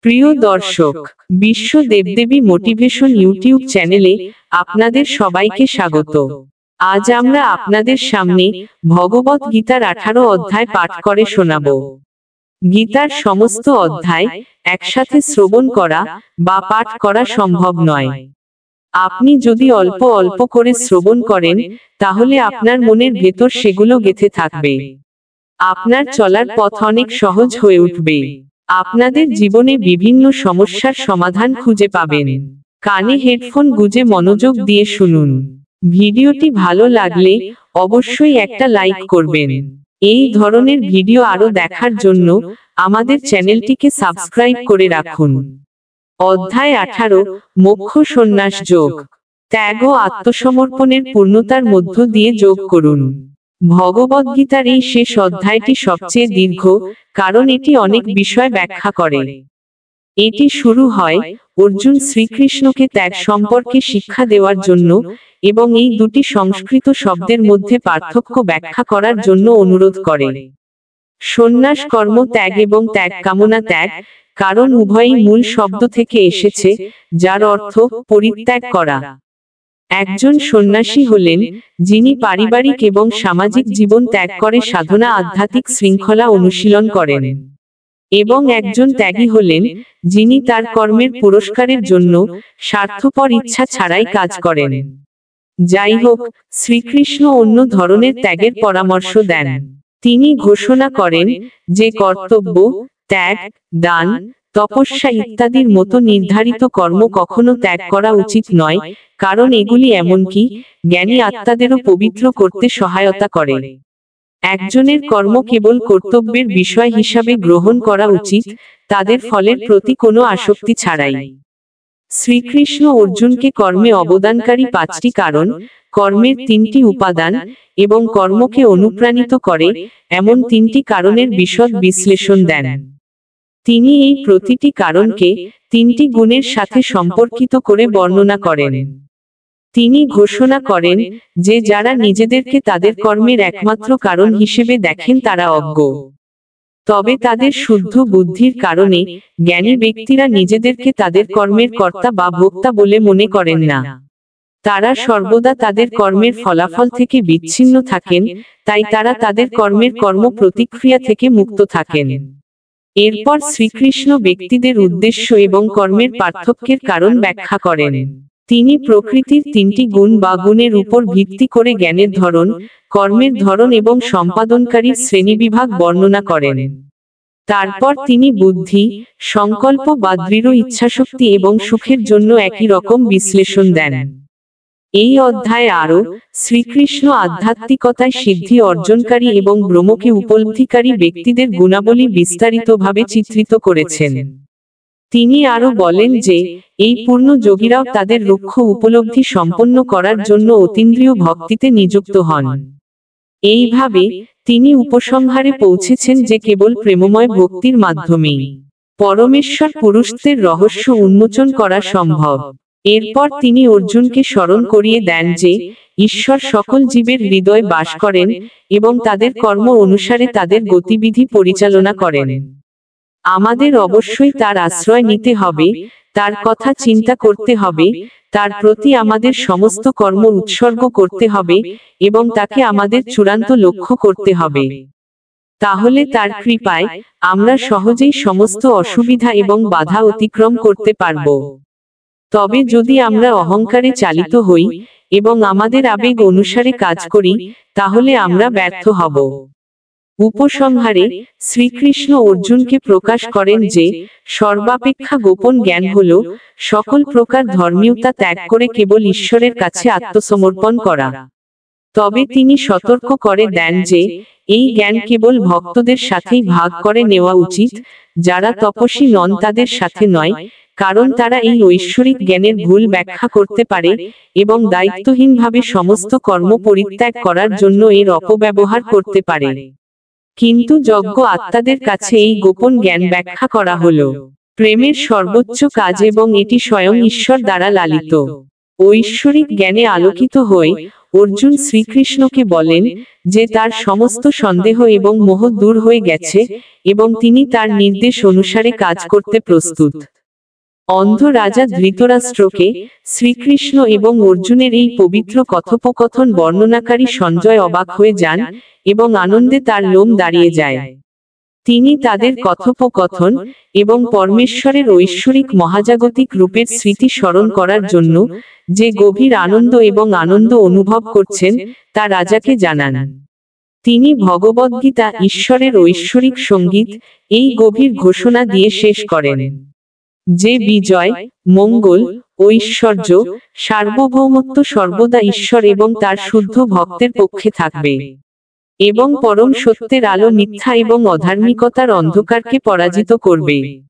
প্রিয় দর্শক, বিশ্ব দেবদেবী মোটিভেশন ইউটিউব চ্যানেলে আপনাদের সবাইকে স্বাগত। আজ আমরা আপনাদের সামনে ভগবত গীতার 18 অধ্যায় পাঠ করে শোনাব। গীতার সমস্ত অধ্যায় একসাথে শ্রবণ করা বা পাঠ করা সম্ভব নয়। আপনি যদি অল্প অল্প করে শ্রবণ করেন, তাহলে আপনার মনের ভেতর সেগুলো গেঁথে থাকবে। আপনার চলার পথ অনেক সহজ হয়ে উঠবে। আপনাদের জীবনে বিভিন্ন সমস্যার সমাধান খুঁজে পাবেন। কানে হেডফোন গুঁজে মনোযোগ দিয়ে শুনুন। ভিডিওটি ভালো লাগলে অবশ্যই একটা লাইক করবেন। এই ধরনের ভিডিও আরো দেখার জন্য আমাদের চ্যানেলটিকে সাবস্ক্রাইব করে রাখুন। অধ্যায় 18, মোক্ষ সন্ন্যাস যোগ। ত্যাগ ও আত্মসমর্পণের পূর্ণতার মধ্য দিয়ে যোগ করুন। ভগবদ্গীতার এই শেষ অধ্যায়টি সবচেয়ে দীর্ঘ, কারণ এটি অনেক বিষয় ব্যাখ্যা করে। এটি শুরু হয় অর্জুন শ্রীকৃষ্ণকে ত্যাগ সম্পর্কে শিক্ষা দেওয়ার জন্য এবং এই দুটি সংস্কৃত শব্দের মধ্যে পার্থক্য ব্যাখ্যা করার জন্য অনুরোধ করে। সন্ন্যাস কর্ম ত্যাগ এবং ত্যাগ কামনা ত্যাগ, কারণ উভয়ই মূল শব্দ থেকে এসেছে, যার অর্থ পরিত্যাগ করা। একজন সন্ন্যাসী হলেন যিনি পারিবারিক এবং সামাজিক জীবন ত্যাগ করে সাধনা আধ্যাত্মিক শৃঙ্খলা অনুশীলন করেন। এবং একজন ত্যাগী হলেন যিনি তার কর্মের পুরস্কারের জন্য স্বার্থপর ইচ্ছা ছাড়াই কাজ করেন। যাই হোক, শ্রীকৃষ্ণ অন্য ধরনের ত্যাগের পরামর্শ দেন। তিনি ঘোষণা করেন যে কর্তব্য, ত্যাগ, দান, তপস্যা ইত্যাদির মতো নির্ধারিত কর্ম কখনো ত্যাগ করা উচিত নয়, কারণ এগুলি এমনকি জ্ঞানী আত্মাদেরও পবিত্র করতে সহায়তা করে। একজনের কর্ম কেবল কর্তব্যের বিষয় হিসাবে গ্রহণ করা উচিত, তাদের ফলের প্রতি কোনো আসক্তি ছাড়াই। শ্রীকৃষ্ণ অর্জুনকে কর্মে অবদানকারী 5টি কারণ, কর্মের 3টি উপাদান এবং কর্মকে অনুপ্রাণিত করে এমন 3টি কারণের বিশদ বিশ্লেষণ দেন। তিনি এই প্রতিটি কারণকে 3টি গুণের সাথে সম্পর্কিত করে বর্ণনা করেন। তিনি ঘোষণা করেন যে যারা নিজেদেরকে তাদের কর্মের একমাত্র কারণ হিসেবে দেখেন তারা অজ্ঞ। তবে তাদের শুদ্ধ বুদ্ধির কারণে জ্ঞানী ব্যক্তিরা নিজেদেরকে তাদের কর্মের কর্তা বা ভোক্তা বলে মনে করেন না। তারা সর্বদা তাদের কর্মের ফলাফল থেকে বিচ্ছিন্ন থাকেন, তাই তারা তাদের কর্মের কর্ম প্রতিক্রিয়া থেকে মুক্ত থাকেন। এরপর শ্রীকৃষ্ণ ব্যক্তিদের উদ্দেশ্য এবং কর্মের পার্থক্যের কারণ ব্যাখ্যা করেন। তিনি প্রকৃতির 3টি গুণ বা গুণের উপর ভিত্তি করে জ্ঞানের ধরন, কর্মের ধরন এবং সম্পাদনকারীর শ্রেণীবিভাগ বর্ণনা করেন। তারপর তিনি বুদ্ধি, সংকল্প বা দৃঢ় ইচ্ছাশক্তি এবং সুখের জন্য একই রকম বিশ্লেষণ দেন। এই অধ্যায়ে আরও শ্রীকৃষ্ণ আধ্যাত্মিকতায় সিদ্ধি অর্জনকারী এবং ব্রহ্মকে উপলব্ধিকারী ব্যক্তিদের গুণাবলী বিস্তারিতভাবে চিত্রিত করেছেন। তিনি আরও বলেন যে এই পূর্ণ যোগীরাও তাদের রুক্ষ উপলব্ধি সম্পন্ন করার জন্য অতীন্দ্রিয় ভক্তিতে নিযুক্ত হন। এইভাবে তিনি উপসংহারে পৌঁছেছেন যে কেবল প্রেমময় ভক্তির মাধ্যমেই পরমেশ্বর পুরুষদের রহস্য উন্মোচন করা সম্ভব। এরপর তিনি অর্জুনকে স্মরণ করিয়ে দেন যে ঈশ্বর সকল জীবের হৃদয়ে বাস করেন এবং তাদের কর্ম অনুসারে তাদের গতিবিধি পরিচালনা করেন। আমাদের অবশ্যই তার আশ্রয় নিতে হবে, তার কথা চিন্তা করতে হবে, তার প্রতি আমাদের সমস্ত কর্ম উৎসর্গ করতে হবে এবং তাকে আমাদের চূড়ান্ত লক্ষ্য করতে হবে। তাহলে তার কৃপায় আমরা সহজেই সমস্ত অসুবিধা এবং বাধা অতিক্রম করতে পারব। তবে যদি আমরা অহংকারে চালিত হই এবং আমাদের আবেগ অনুসারে কাজ করি, তাহলে আমরা ব্যর্থ হব। উপসংহারে শ্রীকৃষ্ণ অর্জুনকে প্রকাশ করেন যে সর্বাপেক্ষা গোপন জ্ঞান হল সকল প্রকার ধর্মীয়তা ত্যাগ করে কেবল ঈশ্বরের কাছে আত্মসমর্পণ করা। তবে তিনি সতর্ক করে দেন যে এই জ্ঞান কেবল ভক্তদের সাথেই ভাগ করে নেওয়া উচিত, যারা তপস্বী নন তাদের সাথে নয়, কারণ তারা এই ঐশ্বরিক জ্ঞানের ভুল ব্যাখ্যা করতে পারে এবং দায়িত্বহীনভাবে সমস্ত কর্ম পরিত্যাগ করার জন্য এর অপব্যবহার করতে পারে। কিন্তু যজ্ঞ আত্মাদের কাছে এই গোপন জ্ঞান ব্যাখ্যা করা হলো প্রেমের সর্বোচ্চ কাজ এবং এটি স্বয়ং ঈশ্বর দ্বারা লালিত। ঐশ্বরিক জ্ঞানে আলোকিত হয়ে অর্জুন শ্রীকৃষ্ণকে বলেন যে তার সমস্ত সন্দেহ এবং মোহ দূর হয়ে গেছে এবং তিনি তার নির্দেশ অনুসারে কাজ করতে প্রস্তুত। অন্ধ রাজা ধৃতরাষ্ট্রকে শ্রীকৃষ্ণ এবং অর্জুনের এই পবিত্র কথোপকথন বর্ণনাকারী সঞ্জয় অবাক হয়ে যান এবং আনন্দে তার লোম দাঁড়িয়ে যায়। তিনি তাদের কথোপকথন এবং পরমেশ্বরের ঐশ্বরিক মহাজাগতিক রূপের স্মৃতি স্মরণ করার জন্য যে গভীর আনন্দ এবং আনন্দ অনুভব করছেন তা রাজাকে জানান। তিনি ভগবদ্গীতা ঈশ্বরের ঐশ্বরিক সঙ্গীত এই গভীর ঘোষণা দিয়ে শেষ করেন যে বিজয়, মঙ্গল, ঐশ্বর্য, সার্বভৌমত্ব সর্বদা ঈশ্বর এবং তার শুদ্ধ ভক্তের পক্ষে থাকবে এবং পরম সত্যের আলো মিথ্যা এবং অধার্মিকতার অন্ধকারকে পরাজিত করবে।